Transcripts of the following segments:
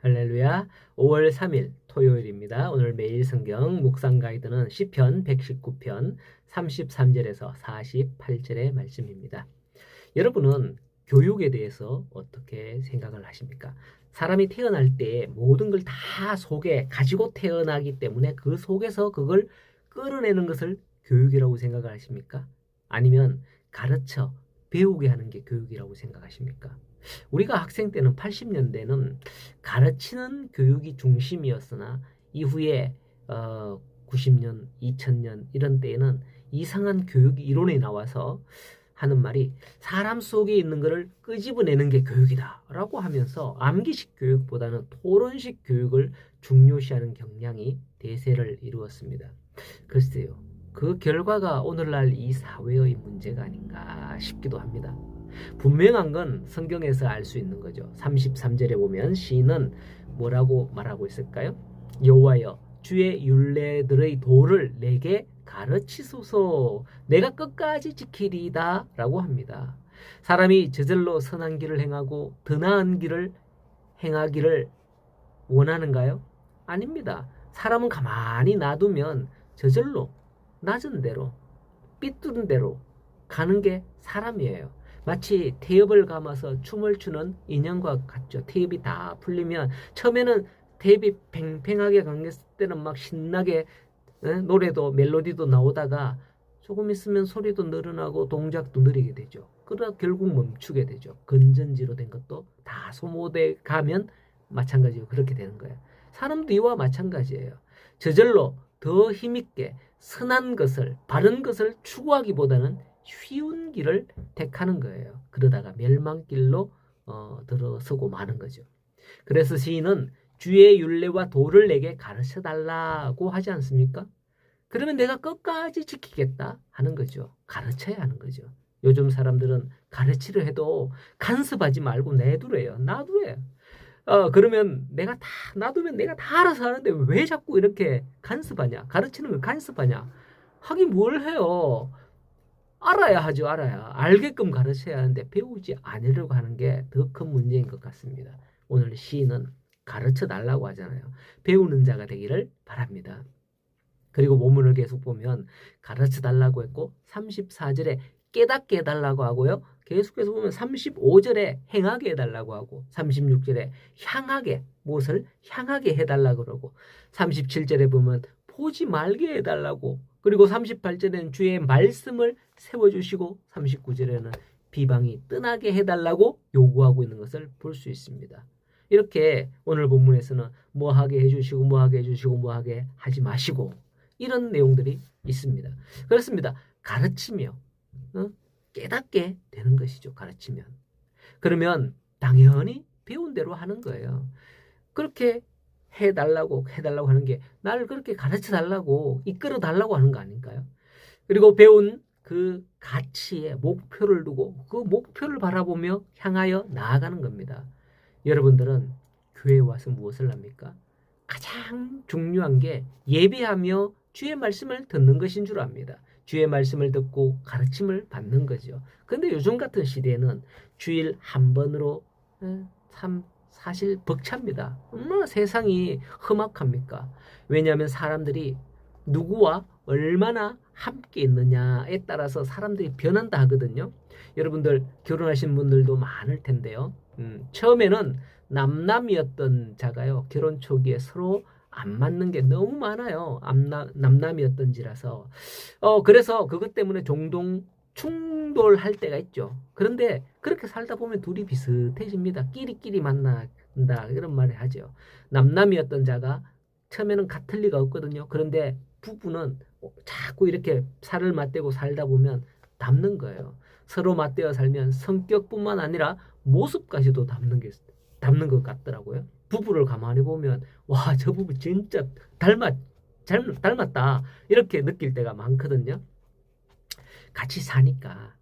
할렐루야. 5월 3일 토요일입니다. 오늘 매일 성경 묵상 가이드는 시편 119편 33절에서 48절의 말씀입니다. 여러분은 교육에 대해서 어떻게 생각을 하십니까? 사람이 태어날 때 모든 걸 다 속에 가지고 태어나기 때문에 그 속에서 그걸 끌어내는 것을 교육이라고 생각을 하십니까? 아니면 가르쳐 배우게 하는 게 교육이라고 생각하십니까? 우리가 학생 때는 80년대는 가르치는 교육이 중심이었으나 이후에 90년, 2000년 이런 때에는 이상한 교육 이론이 나와서 하는 말이 사람 속에 있는 것을 끄집어내는 게 교육이다 라고 하면서 암기식 교육보다는 토론식 교육을 중요시하는 경향이 대세를 이루었습니다. 글쎄요. 그 결과가 오늘날 이 사회의 문제가 아닌가 싶기도 합니다. 분명한 건 성경에서 알 수 있는 거죠. 33절에 보면 시인은 뭐라고 말하고 있을까요? 여호와여 주의 율례들의 도를 내게 가르치소서 내가 끝까지 지키리이다 라고 합니다. 사람이 저절로 선한 길을 행하고 더 나은 길을 행하기를 원하는가요? 아닙니다. 사람은 가만히 놔두면 저절로 낮은 대로 삐뚤은 대로 가는 게 사람이에요. 마치 테이프를 감아서 춤을 추는 인형과 같죠. 테이프가 다 풀리면 처음에는 테이프 팽팽하게 감겼을 때는 막 신나게 노래도 멜로디도 나오다가 조금 있으면 소리도 늘어나고 동작도 느리게 되죠. 그러다 결국 멈추게 되죠. 건전지로 된 것도 다 소모돼 가면 마찬가지로 그렇게 되는 거예요. 사람도 이와 마찬가지예요. 저절로 더 힘있게 선한 것을 바른 것을 추구하기보다는 쉬운 길을 택하는 거예요. 그러다가 멸망길로 들어서고 마는 거죠. 그래서 시인은 주의 율례와 도를 내게 가르쳐 달라고 하지 않습니까? 그러면 내가 끝까지 지키겠다 하는 거죠. 가르쳐야 하는 거죠. 요즘 사람들은 가르치려 해도 간섭하지 말고 내두래요. 놔두래요. 그러면 내가 다 놔두면 내가 다 알아서 하는데 왜 자꾸 이렇게 간섭하냐? 가르치는 걸 간섭하냐? 하긴 뭘 해요? 알아야 하죠. 알아야. 알게끔 가르쳐야 하는데 배우지 않으려고 하는 게 더 큰 문제인 것 같습니다. 오늘 시인은 가르쳐 달라고 하잖아요. 배우는 자가 되기를 바랍니다. 그리고 본문을 계속 보면 가르쳐 달라고 했고 34절에 깨닫게 해달라고 하고요. 계속해서 보면 35절에 행하게 해달라고 하고 36절에 향하게 무엇을 향하게 해달라고 그러고 37절에 보면 보지 말게 해달라고 그리고 38절에는 주의 말씀을 세워주시고 39절에는 비방이 떠나게 해달라고 요구하고 있는 것을 볼 수 있습니다. 이렇게 오늘 본문에서는 뭐하게 해주시고 뭐하게 해주시고 뭐하게 하지 마시고 이런 내용들이 있습니다. 그렇습니다. 가르치며 깨닫게 되는 것이죠. 가르치면. 그러면 당연히 배운 대로 하는 거예요. 그렇게 해달라고 하는 게 나를 그렇게 가르쳐 달라고 이끌어 달라고 하는 거 아닌가요? 그리고 배운 그 가치에 목표를 두고 그 목표를 바라보며 향하여 나아가는 겁니다. 여러분들은 교회에 와서 무엇을 합니까? 가장 중요한 게 예배하며 주의 말씀을 듣는 것인 줄 압니다. 주의 말씀을 듣고 가르침을 받는 거죠. 그런데 요즘 같은 시대에는 주일 한 번으로 참 사실 벅찹니다. 얼마나 세상이 험악합니까? 왜냐하면 사람들이 누구와 얼마나 함께 있느냐에 따라서 사람들이 변한다 하거든요. 여러분들 결혼하신 분들도 많을 텐데요. 처음에는 남남이었던 자가요. 결혼 초기에 서로 안 맞는 게 너무 많아요. 남남이었던지라서. 그래서 그것 때문에 종종 충돌할 때가 있죠. 그런데 그렇게 살다 보면 둘이 비슷해집니다. 끼리끼리 만난다. 이런 말을 하죠. 남남이었던 자가 처음에는 같을 리가 없거든요. 그런데 부부는 자꾸 이렇게 살을 맞대고 살다 보면 닮는 거예요. 서로 맞대어 살면 성격뿐만 아니라 모습까지도 닮는 것 같더라고요. 부부를 가만히 보면 와, 저 부부 진짜 닮았다 이렇게 느낄 때가 많거든요. 같이 사니까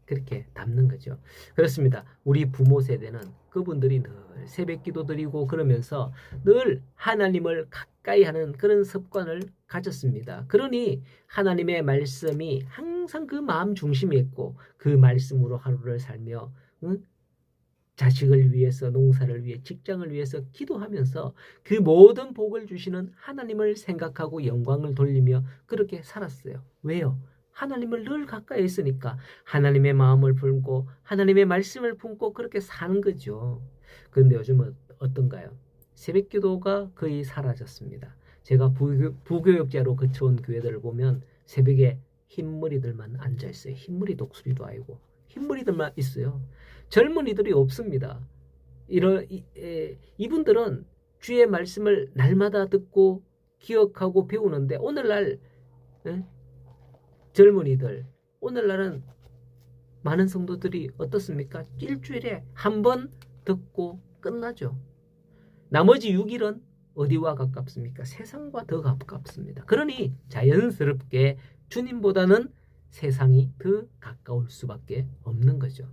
그렇게 닮는 거죠. 그렇습니다. 우리 부모 세대는 그분들이 늘 새벽기도 드리고 그러면서 늘 하나님을 가까이 하는 그런 습관을 가졌습니다. 그러니 하나님의 말씀이 항상 그 마음 중심에 있고 그 말씀으로 하루를 살며 자식을 위해서, 농사를 위해, 직장을 위해서 기도하면서 그 모든 복을 주시는 하나님을 생각하고 영광을 돌리며 그렇게 살았어요. 왜요? 하나님을 늘 가까이 있으니까 하나님의 마음을 품고 하나님의 말씀을 품고 그렇게 사는 거죠. 그런데 요즘은 어떤가요? 새벽기도가 거의 사라졌습니다. 제가 부교육자로 거쳐온 교회들을 보면 새벽에 흰머리들만 앉아있어요. 흰머리 독수리도 아니고 흰머리들만 있어요. 젊은이들이 없습니다. 이분들은 주의 말씀을 날마다 듣고 기억하고 배우는데 오늘날 젊은이들, 오늘날은 많은 성도들이 어떻습니까? 일주일에 한 번 듣고 끝나죠. 나머지 6일은 어디와 가깝습니까? 세상과 더 가깝습니다. 그러니 자연스럽게 주님보다는 세상이 더 가까울 수밖에 없는 거죠.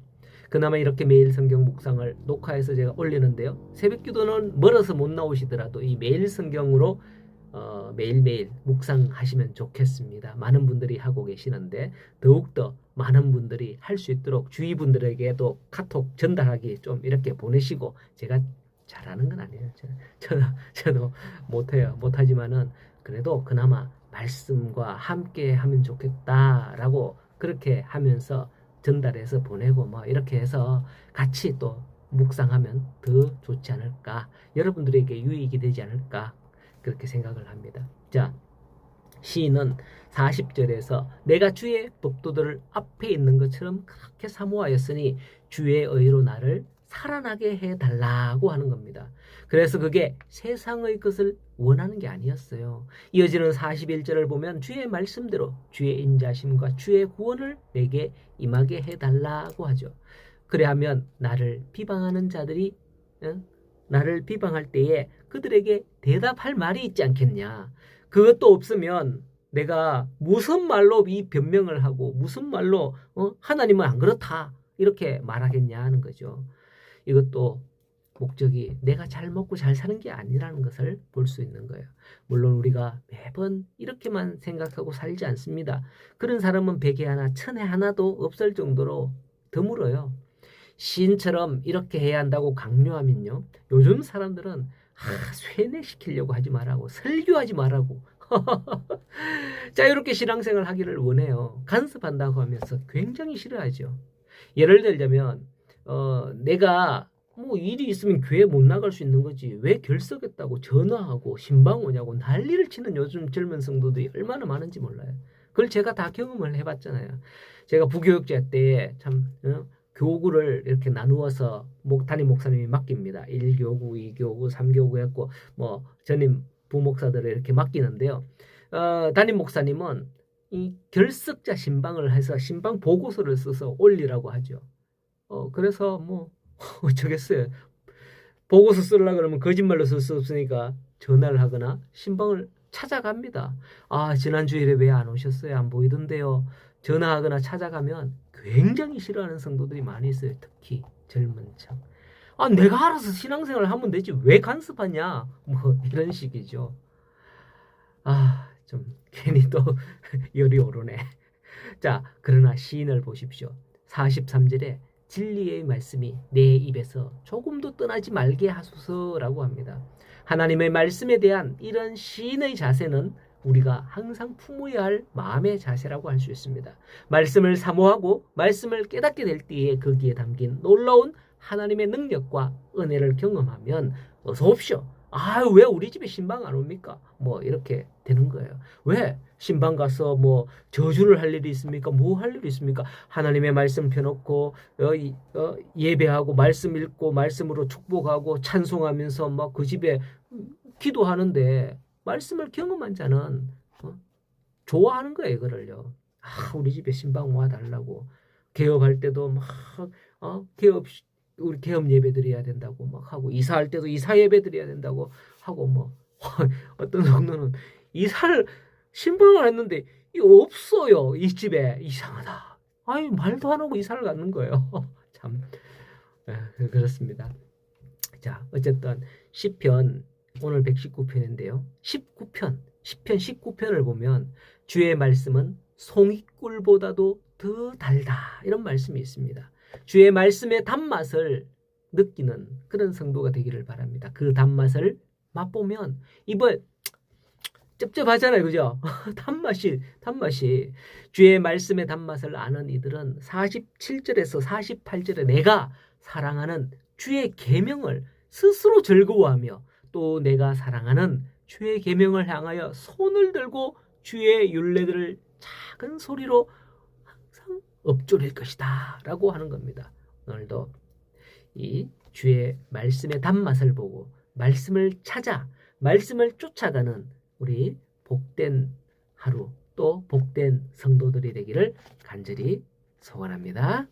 그나마 이렇게 매일 성경 묵상을 녹화해서 제가 올리는데요. 새벽기도는 멀어서 못 나오시더라도 이 매일 성경으로 매일매일 묵상하시면 좋겠습니다. 많은 분들이 하고 계시는데 더욱더 많은 분들이 할 수 있도록 주위 분들에게도 카톡 전달하기 좀 이렇게 보내시고, 제가 잘하는 건 아니에요. 저도 못해요. 못하지만은 그래도 그나마 말씀과 함께 하면 좋겠다라고 그렇게 하면서 전달해서 보내고 뭐 이렇게 해서 같이 또 묵상하면 더 좋지 않을까, 여러분들에게 유익이 되지 않을까 그렇게 생각을 합니다. 자, 시인은 40절에서 내가 주의 법도들을 앞에 있는 것처럼 그렇게 사모하였으니 주의 의로 나를 살아나게 해달라고 하는 겁니다. 그래서 그게 세상의 것을 원하는 게 아니었어요. 이어지는 41절을 보면 주의 말씀대로 주의 인자심과 주의 구원을 내게 임하게 해달라고 하죠. 그래야면 나를 비방하는 자들이 나를 비방할 때에 그들에게 대답할 말이 있지 않겠냐. 그것도 없으면 내가 무슨 말로 이 변명을 하고 무슨 말로 하나님은 안 그렇다 이렇게 말하겠냐 하는 거죠. 이것도 목적이 내가 잘 먹고 잘 사는 게 아니라는 것을 볼 수 있는 거예요. 물론 우리가 매번 이렇게만 생각하고 살지 않습니다. 그런 사람은 100에 하나, 1000에 하나도 없을 정도로 드물어요. 시인처럼 이렇게 해야 한다고 강요하면요, 요즘 사람들은 쇠뇌시키려고 하지 말라고, 설교하지 말라고 자유롭게 신앙생활 하기를 원해요. 간섭한다고 하면서 굉장히 싫어하죠. 예를 들자면 내가 뭐 일이 있으면 교회 못 나갈 수 있는 거지 왜 결석했다고 전화하고 신방 오냐고 난리를 치는 요즘 젊은 성도들이 얼마나 많은지 몰라요. 그걸 제가 다 경험을 해봤잖아요. 제가 부교육자 때 참 교구를 이렇게 나누어서 담임 목사님이 맡깁니다. 1교구, 2교구, 3교구 했고 뭐 전임 부목사들을 이렇게 맡기는데요. 담임 목사님은 이 결석자 신방을 해서 신방 보고서를 써서 올리라고 하죠. 그래서 뭐 어쩌겠어요. 보고서 쓰려고 그러면 거짓말로 쓸 수 없으니까 전화를 하거나 신방을 찾아갑니다. 지난 주일에 왜 안 오셨어요? 안 보이던데요. 전화하거나 찾아가면 굉장히 싫어하는 성도들이 많이 있어요. 특히 젊은 층. 내가 알아서 신앙생활을 하면 되지 왜 간섭하냐 뭐 이런 식이죠. 좀 괜히 또 열이 오르네. 자, 그러나 시인을 보십시오. 43절에 진리의 말씀이 내 입에서 조금도 떠나지 말게 하소서라고 합니다. 하나님의 말씀에 대한 이런 시인의 자세는 우리가 항상 품어야 할 마음의 자세라고 할 수 있습니다. 말씀을 사모하고 말씀을 깨닫게 될 때에 거기에 담긴 놀라운 하나님의 능력과 은혜를 경험하면 어서 옵시오. 왜 우리 집에 신방 안 옵니까? 뭐 이렇게 되는 거예요. 왜? 신방 가서 뭐 저주를 할 일이 있습니까? 뭐 할 일이 있습니까? 하나님의 말씀 펴놓고 예배하고 말씀 읽고 말씀으로 축복하고 찬송하면서 막 그 집에 기도하는데 말씀을 경험한 자는 좋아하는 거예요. 이거를요. 우리 집에 신방 모아달라고. 개업할 때도 막 우리 개업 예배 드려야 된다고 막 하고, 이사할 때도 이사 예배 드려야 된다고 하고, 뭐 어떤 정도는 이사를 신방을 했는데 없어요. 이 집에. 이상하다. 말도 안 하고 이사를 갔는 거예요. 참 그렇습니다. 자, 어쨌든 시편 오늘 119편인데요. 10편 19편을 보면 주의 말씀은 송이꿀보다도 더 달다 이런 말씀이 있습니다. 주의 말씀의 단맛을 느끼는 그런 성도가 되기를 바랍니다. 그 단맛을 맛보면 입에 cepcep하잖아요. 그죠? 단맛이. 주의 말씀의 단맛을 아는 이들은 47절에서 48절에 내가 사랑하는 주의 계명을 스스로 즐거워하며 또 내가 사랑하는 주의 계명을 향하여 손을 들고 주의 율례들을 작은 소리로 항상 읊조릴 것이다 라고 하는 겁니다. 오늘도 이 주의 말씀의 단맛을 보고 말씀을 찾아 말씀을 쫓아가는 우리 복된 하루 또 복된 성도들이 되기를 간절히 소원합니다.